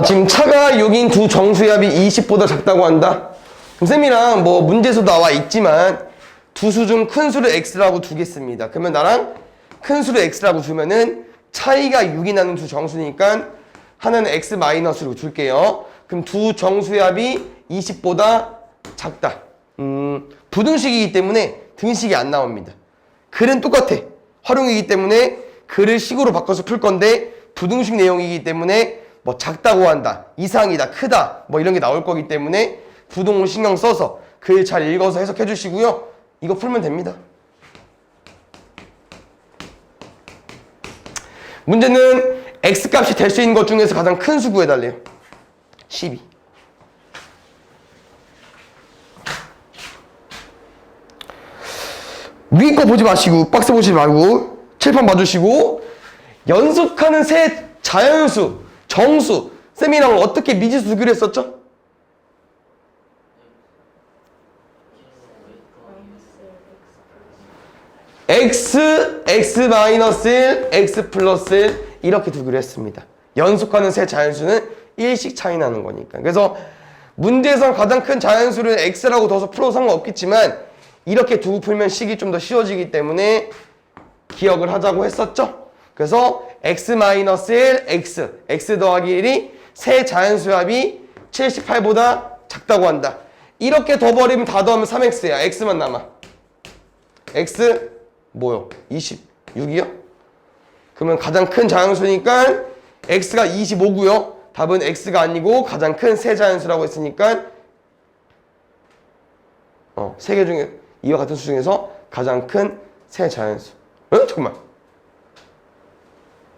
지금 차가 6인 두 정수의 합이 20보다 작다고 한다. 그럼 쌤이랑 뭐 문제에서 나와 있지만 두 수 중 큰 수를 x라고 두겠습니다. 그러면 나랑 큰 수를 x라고 두면은 차이가 6이 나는 두 정수니까 하나는 x-로 줄게요. 그럼 두 정수의 합이 20보다 작다. 부등식이기 때문에 등식이 안 나옵니다. 글은 똑같아. 활용이기 때문에 글을 식으로 바꿔서 풀 건데 부등식 내용이기 때문에 뭐 작다고 한다, 이상이다, 크다 뭐 이런 게 나올 거기 때문에 부등호 신경 써서 글 잘 읽어서 해석해 주시고요. 이거 풀면 됩니다. 문제는 x값이 될 수 있는 것 중에서 가장 큰 수 구해달래요. 12. 위에 거 보지 마시고 박스 보지 말고 칠판 봐주시고 연속하는 세 자연수, 정수 쌤이랑 어떻게 미지수 두기로 했었죠? x, x-1, x 플러스 1 이렇게 두기로 했습니다. 연속하는 세 자연수는 1씩 차이 나는 거니까. 그래서 문제에서 가장 큰 자연수를 x라고 둬서 풀어도 상관없겠지만 이렇게 두고 풀면 식이 좀 더 쉬워지기 때문에 기억을 하자고 했었죠. 그래서 x-1, x 더하기 1이 세 자연수의 합이 78보다 작다고 한다. 이렇게 더 버리면 다 더하면 3x야. x만 남아. x 뭐요? 26이요? 그러면 가장 큰 자연수니까 x가 25고요. 답은 x가 아니고 가장 큰 세 자연수라고 했으니까 세 개 중에 이와 같은 수 중에서 가장 큰 세 자연수. 잠깐만.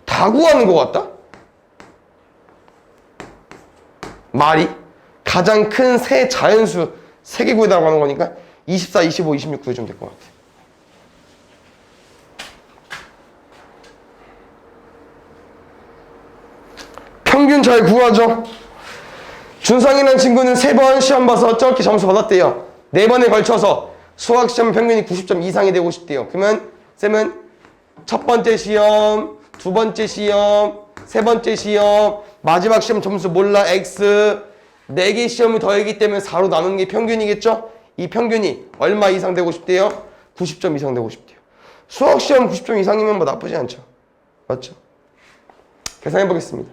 다 구하는 것 같다? 말이 가장 큰 세 자연수 3개 구해달라고 하는 거니까 24, 25, 26 구해주면 될 것 같아. 평균 잘 구하죠. 준상이라는 친구는 3번 시험 봐서 저렇게 점수 받았대요. 4번에 걸쳐서 수학시험 평균이 90점 이상이 되고 싶대요. 그러면 쌤은 첫 번째 시험, 두 번째 시험, 세 번째 시험, 마지막 시험 점수 몰라 x 4개 시험을 더하기 때문에 4로 나누는 게 평균이겠죠? 이 평균이 얼마 이상 되고 싶대요? 90점 이상 되고 싶대요. 수학시험 90점 이상이면 뭐 나쁘지 않죠? 맞죠? 계산해 보겠습니다.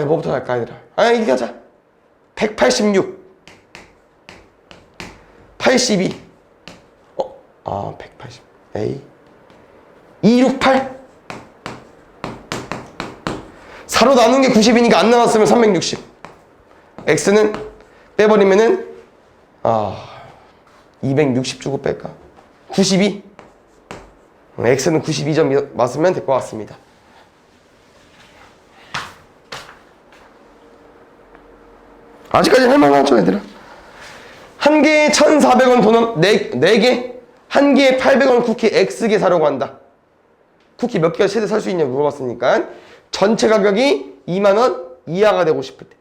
뭐부터 할까 얘들아? 이렇게 하자. 186 82 180 A 268 4로 나눈 게 90이니까 안 나왔으면 360 X는 빼버리면은 260 주고 뺄까? 92 X는 92점 맞으면 될 것 같습니다. 아직까지 할만하죠 얘들아? 한 개에 1,400원 돈은 4개? 한 개에 800원 쿠키 X개 사려고 한다. 쿠키 몇 개가 최대 살 수 있냐고 물어봤으니까 전체 가격이 2만원 이하가 되고 싶을 때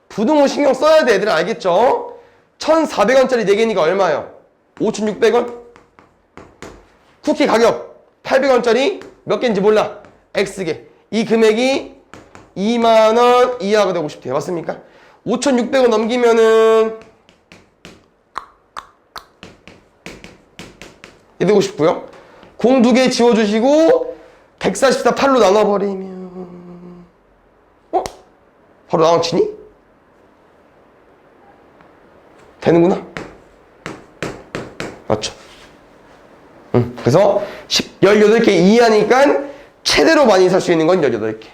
부등호 신경 써야 돼 얘들아. 알겠죠? 1,400원짜리 4개니까 얼마예요? 5,600원? 쿠키 가격 800원짜리 몇 개인지 몰라. X개. 이 금액이 2만원 이하가 되고 싶대요. 맞습니까? 5,600원 넘기면은 이 되고 싶고요. 공 2개 지워주시고 144 8로 나눠버리면 바로 나눠치니? 되는구나. 맞죠? 그래서 18개 이하니까 최대로 많이 살 수 있는 건 18개.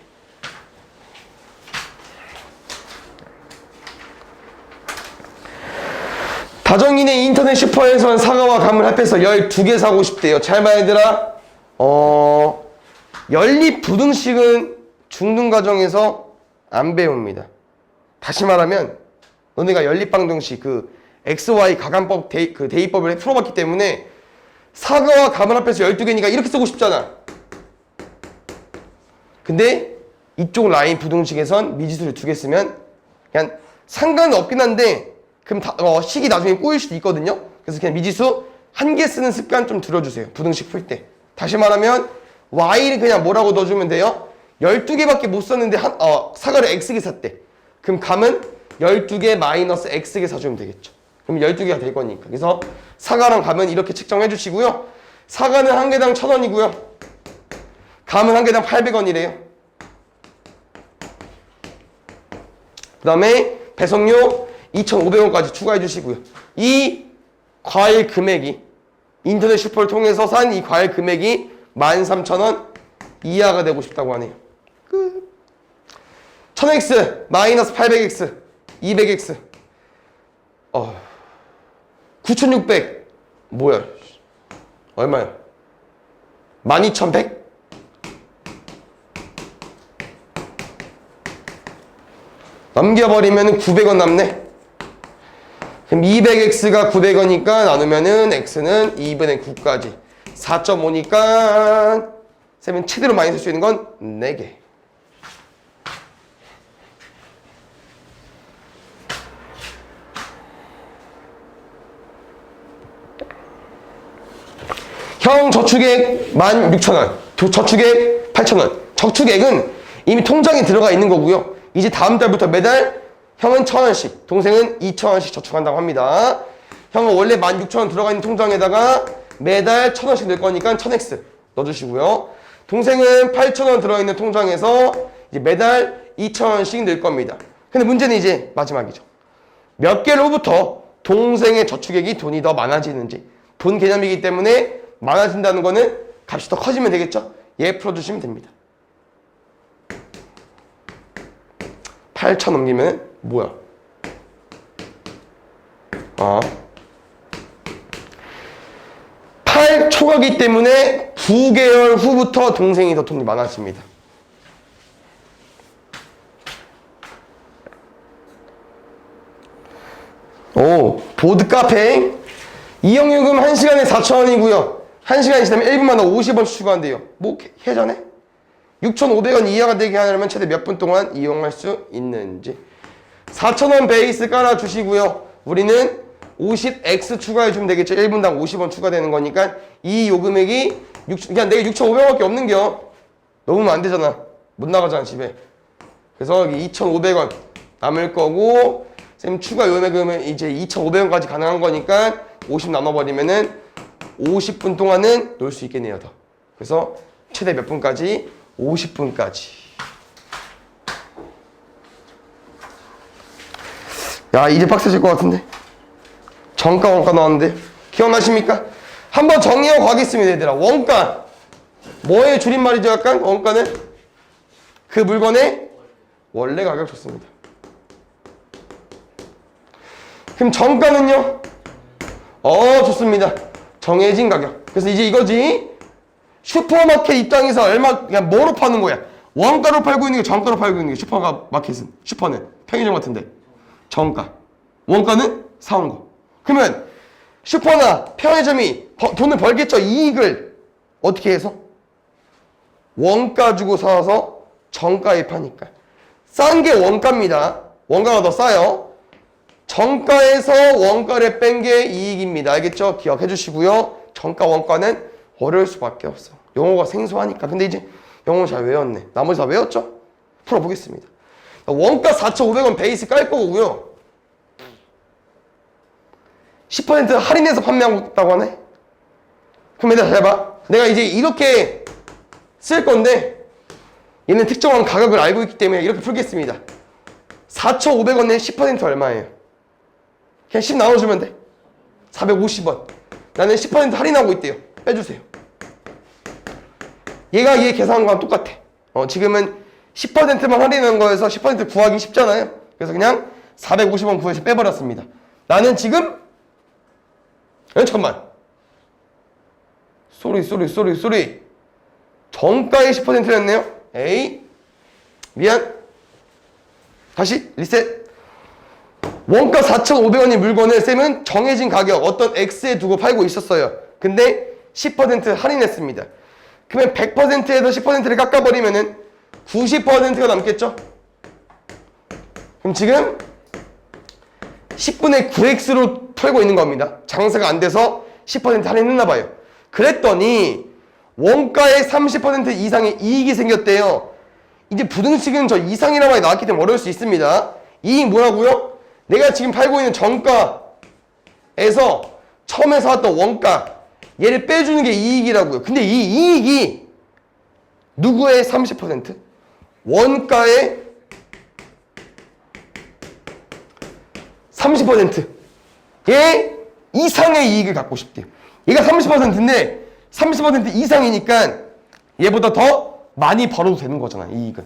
다정이네 인터넷 슈퍼에서는 사과와 감을 합해서 12개 사고 싶대요. 잘 봐 얘들아. 연립 부등식은 중등 과정에서 안 배웁니다. 다시 말하면 너네가 연립방정식 그 XY 가감법 그 대입법을 풀어봤기 때문에 사과와 감을 합해서 12개니까 이렇게 쓰고 싶잖아. 근데 이쪽 라인 부등식에선 미지수를 2개 쓰면 그냥 상관은 없긴 한데 그럼 식이 나중에 꼬일 수도 있거든요. 그래서 그냥 미지수 1개 쓰는 습관 좀 들여주세요. 부등식 풀 때. 다시 말하면 y를 그냥 뭐라고 넣어주면 돼요? 12개밖에 못 썼는데 사과를 X개 샀대. 그럼 감은 12개 마이너스 X개 사주면 되겠죠. 그럼 12개가 될 거니까. 그래서 사과랑 감은 이렇게 측정해 주시고요. 사과는 한 개당 1,000원이고요. 감은 한 개당 800원이래요. 그 다음에 배송료 2,500원까지 추가해 주시고요. 이 과일 금액이 인터넷 슈퍼를 통해서 산 이 과일 금액이 13,000원 이하가 되고 싶다고 하네요. 끝. 1000X 마이너스 800X 200X 9,600 뭐야? 얼마야? 12,100? 넘겨버리면 900원 남네. 그럼 200X가 900원이니까 나누면은 X는 2분의 9까지 4.5니까 쌤은 최대로 많이 쓸 수 있는 건 4개. 형 저축액 16,000원, 저축액 8,000원. 저축액은 이미 통장에 들어가 있는 거고요. 이제 다음 달부터 매달 형은 1,000원씩, 동생은 2,000원씩 저축한다고 합니다. 형은 원래 16,000원 들어가 있는 통장에다가 매달 1,000원씩 넣을 거니까 1000X 넣어주시고요. 동생은 8,000원 들어있는 통장에서 이제 매달 2,000원씩 넣을 겁니다. 근데 문제는 이제 마지막이죠. 몇 개월 후부터 동생의 저축액이 돈이 더 많아지는지. 돈 개념이기 때문에 많아진다는 거는 값이 더 커지면 되겠죠? 얘 풀어주시면 됩니다. 8,000 넘기면 뭐야? 8초가기 때문에 9개월 후부터 동생이 더 돈이 많아집니다. 오, 보드 카페 이용요금 1시간에 4,000원이고요. 1시간이 지나면 1분마다 50원 추가한대요. 뭐 해자네? 6,500원 이하가 되게 하려면 최대 몇 분 동안 이용할 수 있는지. 4,000원 베이스 깔아주시고요. 우리는 50X 추가해주면 되겠죠. 1분당 50원 추가되는 거니까 이 요금액이 그냥 내가 6,500원밖에 없는겨. 넘으면 안 되잖아. 못 나가잖아 집에. 그래서 여기 2,500원 남을 거고 쌤 추가 요금액은 이제 2,500원까지 가능한 거니까 50 나눠버리면은 50분 동안은 놀 수 있겠네요. 더. 그래서 최대 몇 분까지? 50분까지. 야, 이제 빡세질 것 같은데. 정가 원가 나왔는데 기억나십니까? 한번 정리하고 가겠습니다. 얘들아, 원가 뭐의 줄임말이죠? 약간 원가는 그 물건의 원래 가격 좋습니다. 그럼 정가는요? 좋습니다. 정해진 가격. 그래서 이제 이거지. 슈퍼마켓 입장에서 얼마 그냥 뭐로 파는 거야? 원가로 팔고 있는 게 정가로 팔고 있는 게 슈퍼마켓은 슈퍼는 편의점 같은데 정가. 원가는 사온 거. 그러면 슈퍼나 편의점이 돈을 벌겠죠. 이익을 어떻게 해서? 원가 주고 사서 정가에 파니까. 싼 게 원가입니다. 원가가 더 싸요. 정가에서 원가를 뺀 게 이익입니다. 알겠죠? 기억해 주시고요. 정가 원가는 어려울 수밖에 없어. 영어가 생소하니까. 근데 이제 영어 잘 외웠네. 나머지 다 외웠죠? 풀어보겠습니다. 원가 4,500원 베이스 깔 거고요. 10% 할인해서 판매하고 하네? 그럼 얘들아 잘 봐. 내가 이제 이렇게 쓸 건데 얘는 특정한 가격을 알고 있기 때문에 이렇게 풀겠습니다. 4,500원에 10% 얼마예요? 그냥 10 나눠주면 돼. 450원. 나는 10% 할인하고 있대요. 빼주세요. 얘가 얘 계산한 거랑 똑같아. 지금은 10%만 할인한 거여서 10% 구하기 쉽잖아요. 그래서 그냥 450원 구해서 빼버렸습니다. 나는 지금 잠깐만. 쏘리. 정가의 10%였네요. 에이. 미안. 다시 리셋. 원가 4,500원이 물건을 쌤은 정해진 가격 어떤 X에 두고 팔고 있었어요. 근데 10% 할인했습니다. 그러면 100%에서 10%를 깎아버리면은 90%가 남겠죠? 그럼 지금 10분의 9X로 털고 있는 겁니다. 장사가 안 돼서 10% 할인했나 봐요. 그랬더니 원가의 30% 이상의 이익이 생겼대요. 이제 부등식은 저 이상이라는 말이 나왔기 때문에 어려울 수 있습니다. 이 뭐라고요? 내가 지금 팔고 있는 정가에서 처음에 사왔던 원가 얘를 빼주는 게 이익이라고요. 근데 이 이익이 누구의 30%? 원가의 30%의 이상의 이익을 갖고 싶대요. 얘가 30%인데 30% 이상이니까 얘보다 더 많이 벌어도 되는 거잖아, 이익은.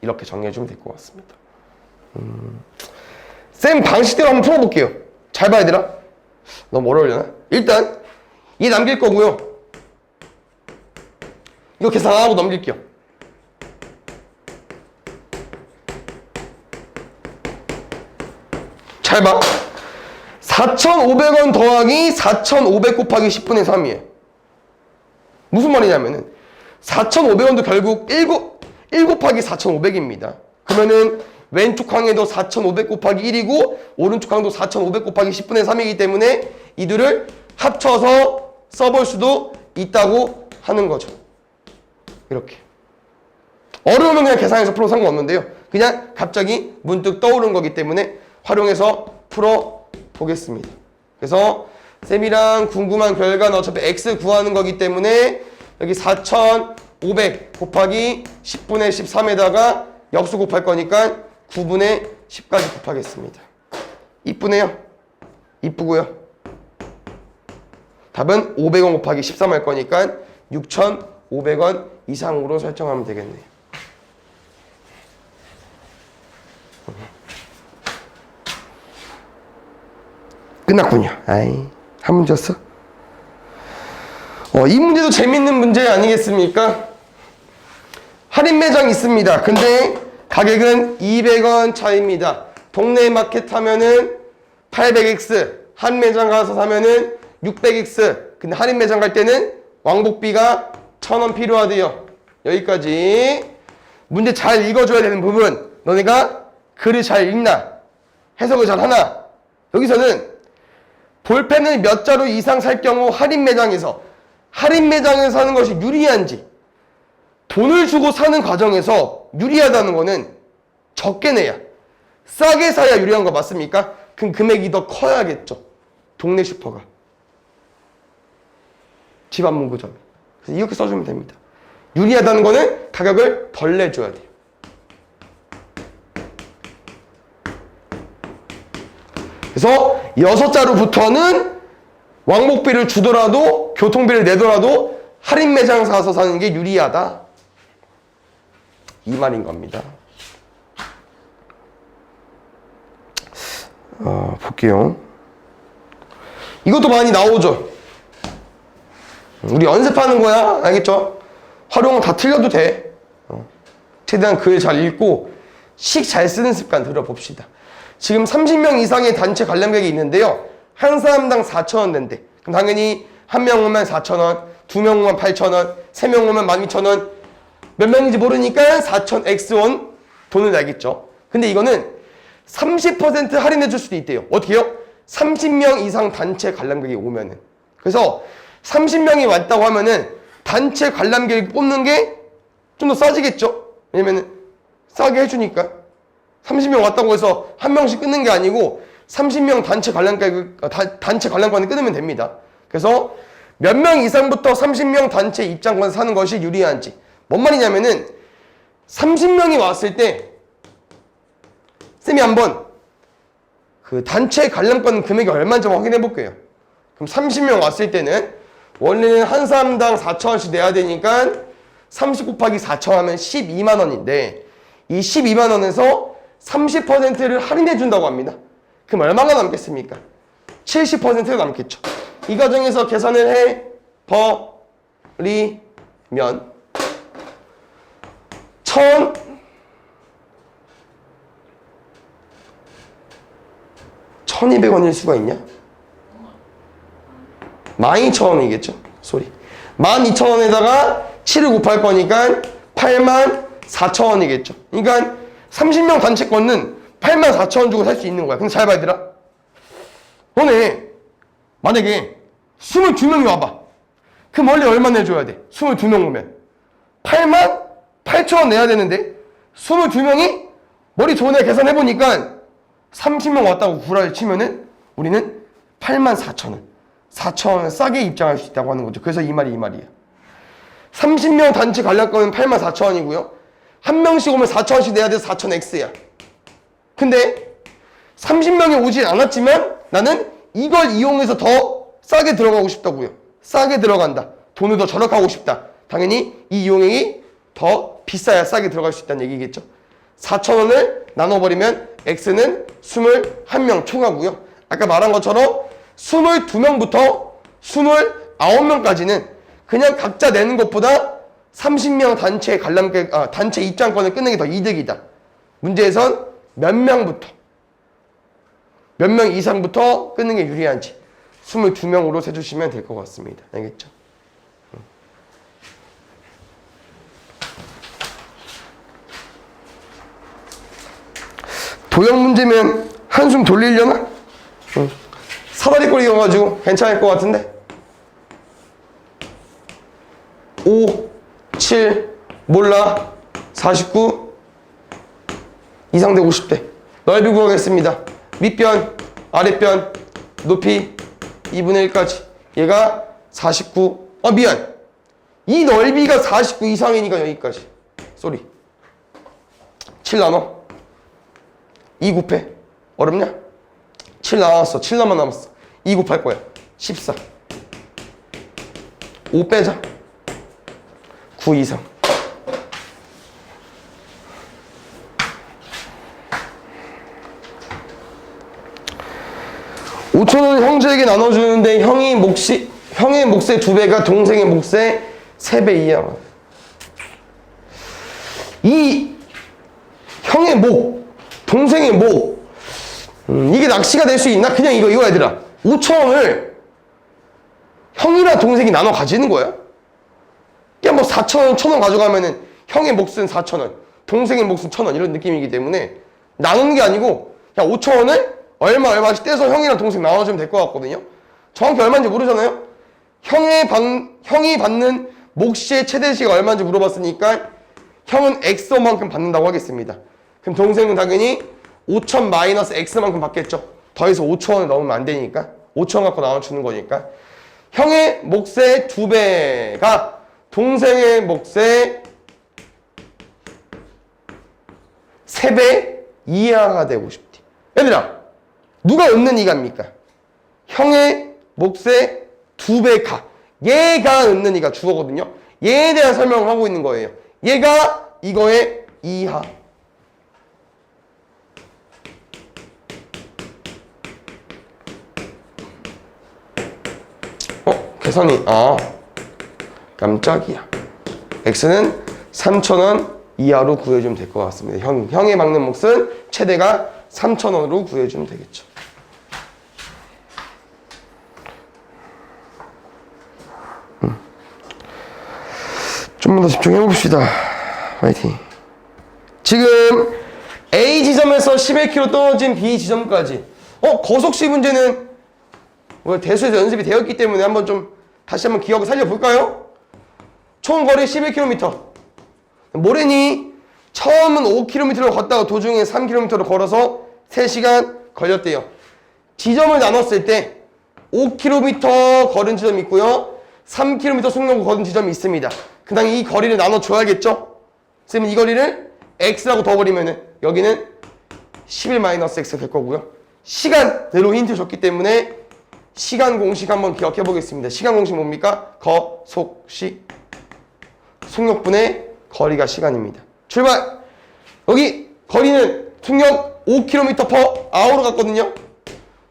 이렇게 정리해주면 될 것 같습니다. 쌤 방식대로 한번 풀어볼게요. 잘 봐야 되나? 너무 어려우려나? 일단 얘 남길 거고요. 이거 계산 안 하고 넘길게요. 잘 봐. 4,500원 더하기 4,500 곱하기 10분의 3이에요. 무슨 말이냐면은 4,500원도 결국 1 곱하기 4,500입니다. 그러면은 왼쪽 항에도 4,500 곱하기 1이고 오른쪽 항도 4,500 곱하기 10분의 3이기 때문에 이들을 합쳐서 써볼 수도 있다고 하는 거죠. 이렇게. 어려우면 그냥 계산해서 풀어도 상관없는데요. 그냥 갑자기 문득 떠오른 거기 때문에 활용해서 풀어보겠습니다. 그래서 쌤이랑 궁금한 결과는 어차피 x 구하는 거기 때문에 여기 4,500 곱하기 10분의 13에다가 역수 곱할 거니까 9분의 10까지 곱하겠습니다. 이쁘네요. 이쁘고요. 답은 500원 곱하기 13 할 거니까 6,500원 이상으로 설정하면 되겠네요. 끝났군요. 아이, 한 문제였어? 이 문제도 재밌는 문제 아니겠습니까? 할인 매장 있습니다. 근데 가격은 200원 차이입니다. 동네 마켓 하면은 800x, 한 매장 가서 사면은 600x. 근데 할인 매장 갈 때는 왕복비가 1,000원 필요하대요. 여기까지. 문제 잘 읽어줘야 되는 부분. 너네가 글을 잘 읽나? 해석을 잘 하나? 여기서는 볼펜을 몇 자루 이상 살 경우 할인 매장에서 사는 것이 유리한지, 돈을 주고 사는 과정에서 유리하다는 거는 적게 내야, 싸게 사야 유리한 거 맞습니까? 그럼 금액이 더 커야겠죠. 동네 슈퍼가. 집 앞 문구점이. 그래서 이렇게 써주면 됩니다. 유리하다는 거는 가격을 덜 내줘야 돼요. 그래서 6자루부터는 왕복비를 주더라도 교통비를 내더라도 할인 매장 가서 사는 게 유리하다. 이 말인 겁니다. 볼게요. 이것도 많이 나오죠. 우리 연습하는 거야. 알겠죠? 활용은 다 틀려도 돼. 최대한 글 잘 읽고 식 잘 쓰는 습관 들어봅시다. 지금 30명 이상의 단체 관람객이 있는데요. 한 사람당 4,000원 낸대. 그럼 당연히 한 명 오면 4,000원, 두 명 오면 8,000원, 세 명 오면 12,000원. 몇 명인지 모르니까 4,000X원 돈을 내겠죠. 근데 이거는 30% 할인해 줄 수도 있대요. 어떻게요? 30명 이상 단체 관람객이 오면은. 그래서 30명이 왔다고 하면은 단체 관람객을 뽑는 게 좀 더 싸지겠죠? 왜냐면은 싸게 해주니까. 30명 왔다고 해서 한 명씩 끊는 게 아니고 30명 단체 관람권을 끊으면 됩니다. 그래서 몇 명 이상부터 30명 단체 입장권 사는 것이 유리한지. 뭔 말이냐면은 30명이 왔을 때 쌤이 한번 그 단체 관람권 금액이 얼마인지 확인해 볼게요. 그럼 30명 왔을 때는 원래는 한 사람당 4,000원씩 내야 되니까 30 곱하기 4,000 하면 12만 원인데 이 12만 원에서 30%를 할인해 준다고 합니다. 그럼 얼마가 남겠습니까? 70%가 남겠죠. 이 과정에서 계산을 해 버리면 1,200원일 수가 있냐? 12,000원이겠죠. 소리. 12,000원에다가 7을 곱할 거니까 84,000원이겠죠. 그러니까 30명 단체권은 84,000원 주고 살 수 있는 거야. 근데 잘 봐야 되라. 너네 만약에 22명이 와봐. 그럼 원래 얼마 내줘야 돼? 22명 오면 88,000원 8,000원 내야 되는데 22명이 머리 좋은 애 계산해보니까 30명 왔다고 구라를 치면은 우리는 84,000원 4,000원 싸게 입장할 수 있다고 하는 거죠. 그래서 이 말이에요. 30명 단체 관람권은 84,000원이고요. 한 명씩 오면 4,000원씩 내야 돼서 4,000X야. 근데 30명이 오지 않았지만 나는 이걸 이용해서 더 싸게 들어가고 싶다고요. 싸게 들어간다. 돈을 더 절약하고 싶다. 당연히 이 이용액이 더 비싸야 싸게 들어갈 수 있다는 얘기겠죠. 4,000원을 나눠버리면 X는 21명 총하고요. 아까 말한 것처럼 22명부터 29명까지는 그냥 각자 내는 것보다 30명 단체 단체 입장권을 끊는 게 더 이득이다. 문제에선 몇 명부터, 몇 명 이상부터 끊는 게 유리한지 22명으로 세주시면 될 것 같습니다. 알겠죠? 도형 문제면 한숨 돌리려나? 사다리꼴이어가지고 괜찮을 것 같은데? 5, 7, 몰라, 49, 이상대 50대. 넓이 구하겠습니다. 밑변, 아랫변, 높이 2분의 1까지. 얘가 49. 미안. 이 넓이가 49 이상이니까 여기까지. 쏘리. 7 나눠. 2 곱해. 어렵냐? 7 나왔어. 7 남았어. 2 곱할 거야. 14. 5 빼자. 9 이상. 5,000원 형제에게 나눠주는데 형의 몫의 2배가 동생의 몫의 3배 이하. 이 형의 목, 동생의 목, 이게 낚시가 될 수 있나? 그냥 이거 얘들아. 5,000원을 형이랑 동생이 나눠 가지는 거야? 그냥 뭐 4,000원, 1,000원 가져가면은 형의 몫은 4,000원, 동생의 몫은 1,000원 이런 느낌이기 때문에 나누는 게 아니고 그냥 5,000원을 얼마씩 떼서 형이랑 동생 나눠주면 될 것 같거든요. 정확히 얼마인지 모르잖아요. 형이 받는 몫의 최대시가 얼마인지 물어봤으니까 형은 X만큼 받는다고 하겠습니다. 그럼 동생은 당연히 5,000 마이너스 X만큼 받겠죠. 더해서 5,000원을 넣으면 안 되니까 5,000원 갖고 나눠주는 거니까 형의 몫의 2배가 동생의 몫의 3배 이하가 되고 싶지. 얘들아, 누가 얻는 이가입니까? 형의 몫의 2배가. 얘가 얻는 이가 주어거든요. 얘에 대한 설명을 하고 있는 거예요. 얘가 이거의 이하. 계산이 깜짝이야. X는 3,000원 이하로 구해주면 될 것 같습니다. 형의 받는 몫은 최대가 3,000원으로 구해주면 되겠죠. 좀만 더 집중해봅시다. 화이팅. 지금 A 지점에서 11km 떨어진 B 지점까지. 거속시 문제는 대수에서 연습이 되었기 때문에 한번 좀 다시 한번 기억을 살려볼까요? 총 거리 11km. 모래니 처음은 5km를 걷다가 도중에 3km를 걸어서 3시간 걸렸대요. 지점을 나눴을 때 5km 걸은 지점이 있고요. 3km 속력을 걸은 지점이 있습니다. 그 다음에 이 거리를 나눠줘야겠죠? 그러면 이 거리를 X라고 둬버리면은 여기는 11-X 될 거고요. 시간대로 힌트 줬기 때문에 시간 공식 한번 기억해 보겠습니다. 시간 공식 뭡니까? 거속시. 속력분의 거리가 시간입니다. 출발! 여기 거리는 속력 5km/h로 갔거든요.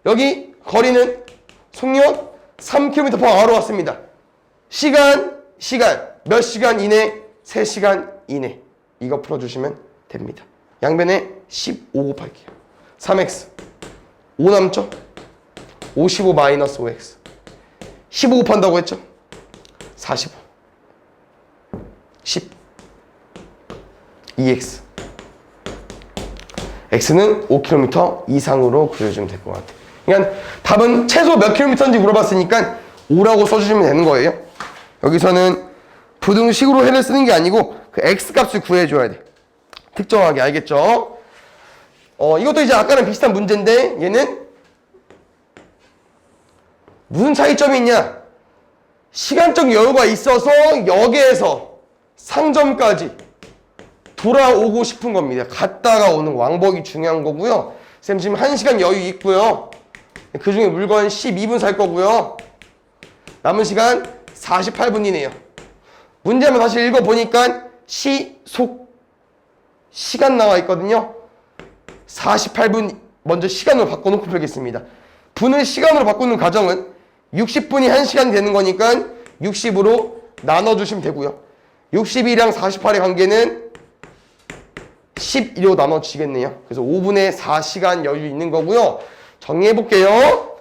여기 거리는 속력 3km/h로 왔습니다. 시간 몇 시간 이내? 3시간 이내. 이거 풀어주시면 됩니다. 양변에 15 곱할게요. 3x 5 남죠? 55 마이너스 5x 15 곱한다고 했죠? 45 10 2x x는 5km 이상으로 그려주면 될 것 같아요. 그러니까 답은 최소 몇 킬로미터인지 물어봤으니까 5라고 써주시면 되는 거예요. 여기서는 부등식으로 해를 쓰는 게 아니고 그 X값을 구해줘야 돼. 특정하게, 알겠죠? 이것도 이제 아까랑 비슷한 문제인데 얘는 무슨 차이점이 있냐? 시간적 여유가 있어서 역에서 상점까지 돌아오고 싶은 겁니다. 갔다가 오는 왕복이 중요한 거고요. 쌤 지금 1시간 여유 있고요. 그 중에 물건 12분 살 거고요. 남은 시간 48분이네요. 문제 한번 다시 읽어보니까 시간 나와 있거든요. 48분 먼저 시간으로 바꿔놓고 풀겠습니다. 분을 시간으로 바꾸는 과정은 60분이 1시간이 되는 거니까 60으로 나눠주시면 되고요. 62랑 48의 관계는 12로 나눠지겠네요. 그래서 5분의 4시간 여유 있는 거고요. 정리해볼게요.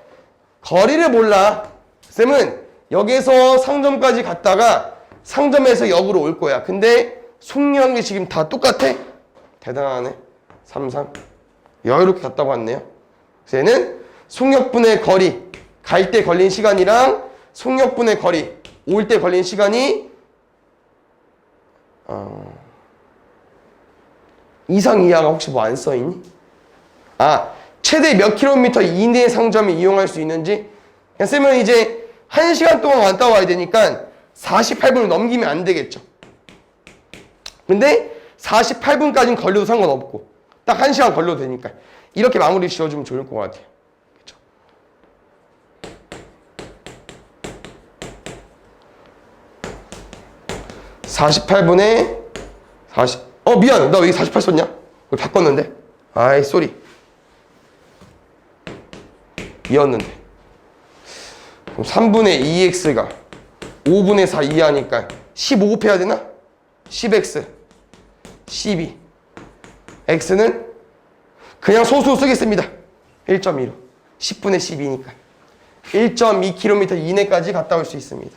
거리를 몰라. 쌤은 역에서 상점까지 갔다가 상점에서 역으로 올 거야. 근데 속력이 지금 다 똑같아? 대단하네. 33. 여유롭게 갔다고 왔네요. 그래서 얘는 속력분의 거리, 갈 때 걸린 시간이랑 속력분의 거리, 올 때 걸린 시간이 이상 이하가 혹시 뭐 안 써있니? 최대 몇 킬로미터 이내의 상점을 이용할 수 있는지. 쌤은 이제 1시간 동안 왔다 와야 되니까 48분을 넘기면 안 되겠죠. 근데 48분까지는 걸려도 상관없고 딱 1시간 걸려도 되니까 이렇게 마무리 지어주면 좋을 것 같아요. 그렇죠? 미안, 나 왜 48 썼냐? 왜 바꿨는데? 아이 쏘리. 이었는데. 그럼 3분의 2x가 5분의 4 이하니까 15 곱해야 되나? 10x 12 x는 그냥 소수 쓰겠습니다. 1.2로 10분의 12니까 1.2km 이내까지 갔다 올 수 있습니다.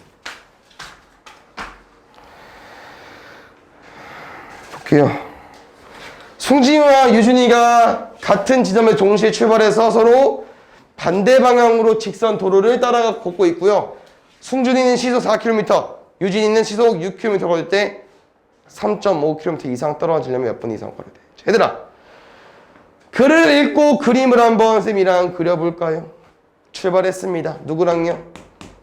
볼게요. 숭진이와 유준이가 같은 지점에 동시에 출발해서 서로 반대 방향으로 직선 도로를 따라 걷고 있고요. 숭준이는 시속 4km, 유진이는 시속 6km 걸을 때 3.5km 이상 떨어지려면 몇 분 이상 걸어야 돼? 얘들아, 글을 읽고 그림을 한번 쌤이랑 그려볼까요? 출발했습니다. 누구랑요?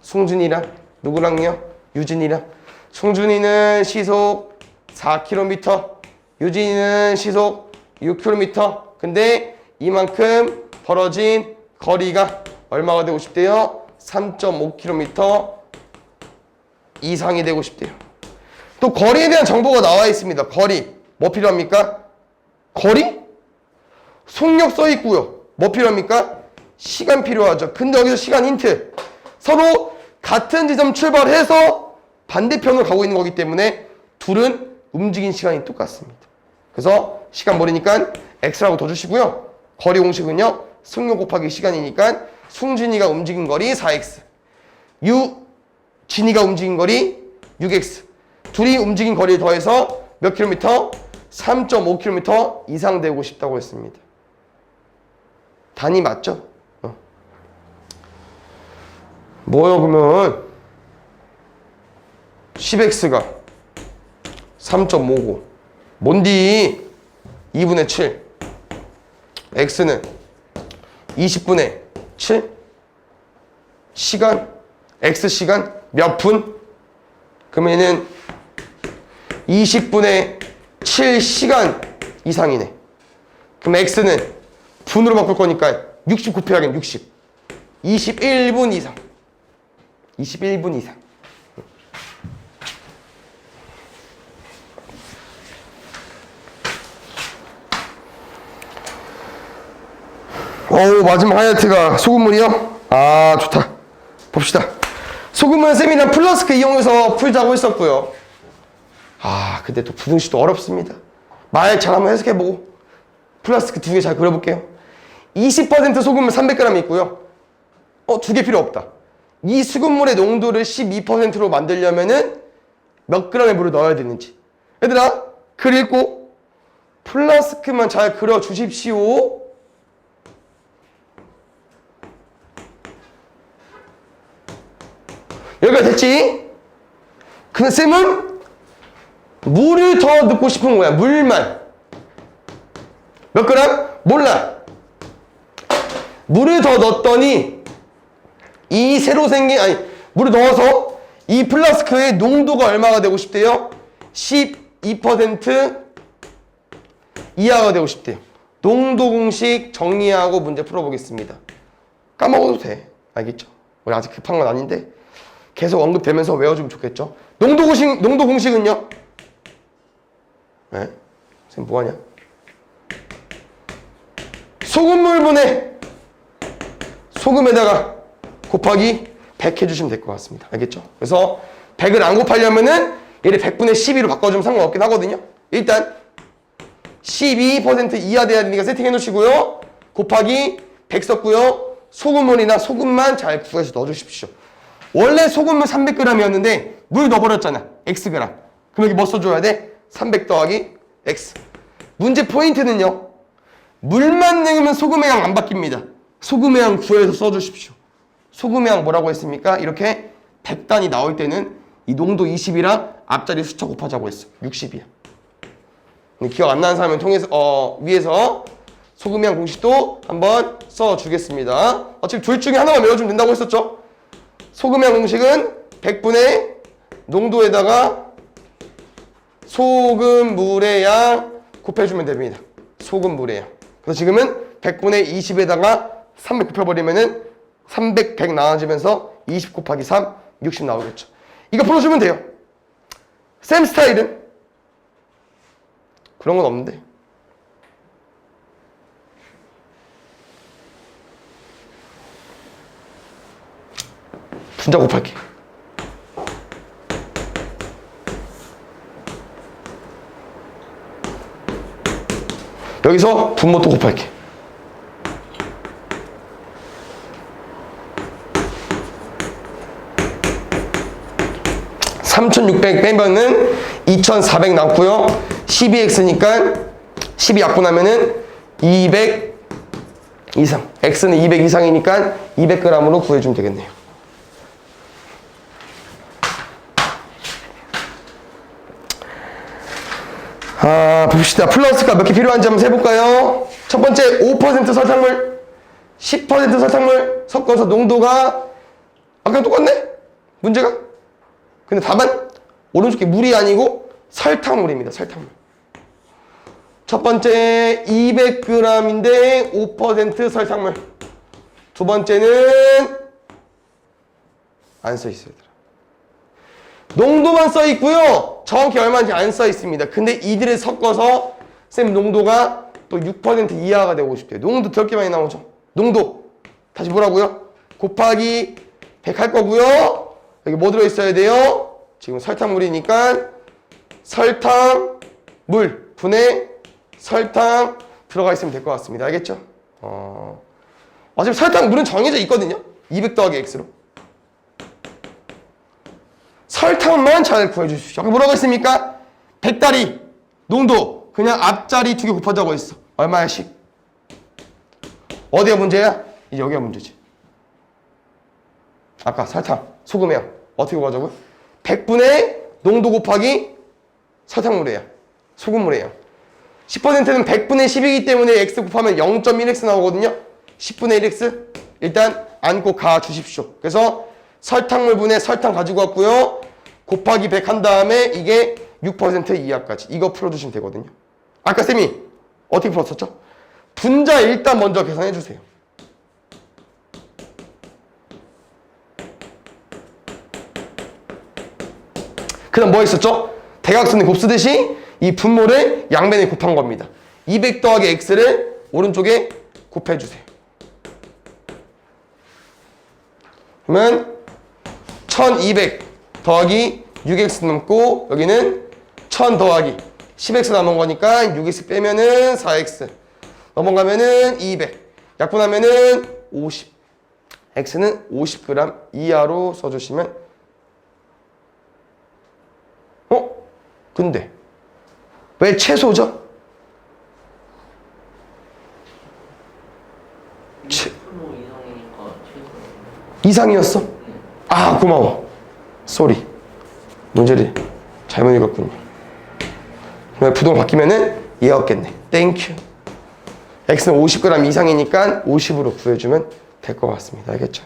숭준이랑. 누구랑요? 유진이랑. 숭준이는 시속 4km, 유진이는 시속 6km. 근데 이만큼 벌어진 거리가 얼마가 되고 싶대요? 3.5km 이상이 되고 싶대요. 또 거리에 대한 정보가 나와 있습니다. 거리. 뭐 필요합니까? 거리? 속력 써 있고요. 뭐 필요합니까? 시간 필요하죠. 근데 여기서 시간 힌트. 서로 같은 지점 출발해서 반대편으로 가고 있는 거기 때문에 둘은 움직인 시간이 똑같습니다. 그래서 시간 모르니까 x라고 더 주시고요. 거리 공식은요. 속력 곱하기 시간이니까 숭진이가 움직인 거리 4x, 유진이가 움직인 거리 6x. 둘이 움직인 거리를 더해서 몇 킬로미터? 3.5km 이상 되고 싶다고 했습니다. 단위 맞죠? 뭐요 그러면 10x가 3.5고 뭔디 2분의 7 x는 20분의 7 시간 x 시간 몇 분? 그러면은 20분의 7시간 이상이네. 그럼 x는 분으로 바꿀 거니까 60 곱해야겠네. 60 21분 이상 21분 이상. 마지막 하이라이트가 소금물이요? 좋다. 봅시다. 소금물 쌤이랑 플러스크 이용해서 풀자고 했었고요. 근데 또 부등식도 어렵습니다. 말 잘 한번 해석해보고 플라스틱 두 개 잘 그려볼게요. 20% 소금물 300g 있고요. 두 개 필요 없다. 이 수돗물의 농도를 12%로 만들려면은 몇 g의 물을 넣어야 되는지. 얘들아, 글 읽고 플라스크만 잘 그려주십시오. 여기가 됐지? 근데 쌤은 물을 더 넣고 싶은 거야. 물만. 몇 그램? 몰라. 물을 더 넣었더니 이 새로 생긴 물을 넣어서 이 플라스크의 농도가 얼마가 되고 싶대요? 12% 이하가 되고 싶대요. 농도 공식 정리하고 문제 풀어보겠습니다. 까먹어도 돼. 알겠죠? 우리 아직 급한 건 아닌데 계속 언급되면서 외워주면 좋겠죠? 농도 공식은요? 네? 지금 뭐하냐? 소금물분의 소금에다가 곱하기 100 해주시면 될 것 같습니다. 알겠죠? 그래서 100을 안 곱하려면은 얘를 100분의 12로 바꿔주면 상관없긴 하거든요. 일단 12% 이하 돼야 되니까 세팅해 놓으시고요. 곱하기 100 썼고요. 소금물이나 소금만 잘 구해서 넣어주십시오. 원래 소금물 300g이었는데 물 넣어버렸잖아. Xg. 그럼 여기 뭐 써줘야 돼? 300 더하기 X. 문제 포인트는요. 물만 넣으면 소금의 양 안 바뀝니다. 소금의 양 구해서 써주십시오. 소금의 양 뭐라고 했습니까? 이렇게 100단이 나올 때는 이 농도 20이랑 앞자리 숫자 곱하자고 했어. 60이야. 기억 안 나는 사람은 통해서 위에서 소금의 양 공식도 한번 써주겠습니다. 지금 둘 중에 하나만 외워주면 된다고 했었죠? 소금의 양 공식은 100분의 농도에다가 소금물의 양 곱해주면 됩니다. 소금물의 양. 그래서 지금은 100분의 20에다가 300 곱해버리면은 300, 100 나눠지면서 20 곱하기 3, 60 나오겠죠. 이거 풀어주면 돼요. 쌤 스타일은 그런 건 없는데. 분자 곱할게. 여기서 분모도 곱할게. (3600) 빼면은 (2400) 남고요. 12x니까 12 약분하면은 200 이상. x는 200 이상이니까 200g으로 구해주면 되겠네요. 봅시다. 플러스가 몇 개 필요한지 한번 세볼까요? 첫 번째 5% 설탕물, 10% 설탕물 섞어서 농도가 아까랑 똑같네? 문제가? 근데 답은 오른쪽에 물이 아니고 설탕물입니다. 설탕물. 첫 번째 200g인데 5% 설탕물. 두 번째는 안 써 있어요. 농도만 써 있고요. 정확히 얼마인지 안 써 있습니다. 근데 이들을 섞어서 쌤 농도가 또 6% 이하가 되고 싶대요. 농도 더럽게 많이 나오죠. 농도 다시 뭐라고요? 곱하기 100 할 거고요. 여기 뭐 들어있어야 돼요? 지금 설탕물이니까 설탕물 분의 설탕 들어가 있으면 될 것 같습니다. 알겠죠? 어차피 설탕물은 정해져 있거든요. 200 더하기 X로. 설탕만 잘 구해주십시오. 여기 뭐라고 했습니까? 100다리 농도 그냥 앞자리 2개 곱하자고 했어. 얼마야씩? 어디가 문제야? 여기가 문제지. 아까 설탕, 소금의 양 어떻게 구하자고요? 100분의 농도 곱하기 설탕물의 양, 소금물의 양. 10%는 100분의 10이기 때문에 x 곱하면 0.1x 나오거든요. 10분의 1x 일단 안고 가주십시오. 그래서 설탕물분의 설탕 가지고 왔고요. 곱하기 100 한 다음에 이게 6% 이하까지. 이거 풀어주시면 되거든요. 아까 쌤이 어떻게 풀었었죠? 분자 일단 먼저 계산해 주세요. 그 다음 뭐 있었죠? 대각선을 곱쓰듯이 이 분모를 양변에 곱한 겁니다. 200 더하기 x를 오른쪽에 곱해주세요. 그러면 1200 더하기 6x 남고 여기는 1000 더하기 10x 남은 거니까 6x 빼면은 4x 넘어가면은 200 약분하면은 50 x는 50g 이하로 써주시면 근데 왜 최소죠? 이상이었어? 아 고마워 쏘리 문제를 잘못 읽었군요. 부동 바뀌면은 얘였겠네. 땡큐. x는 50g 이상이니까 50으로 구해주면 될 것 같습니다. 알겠죠?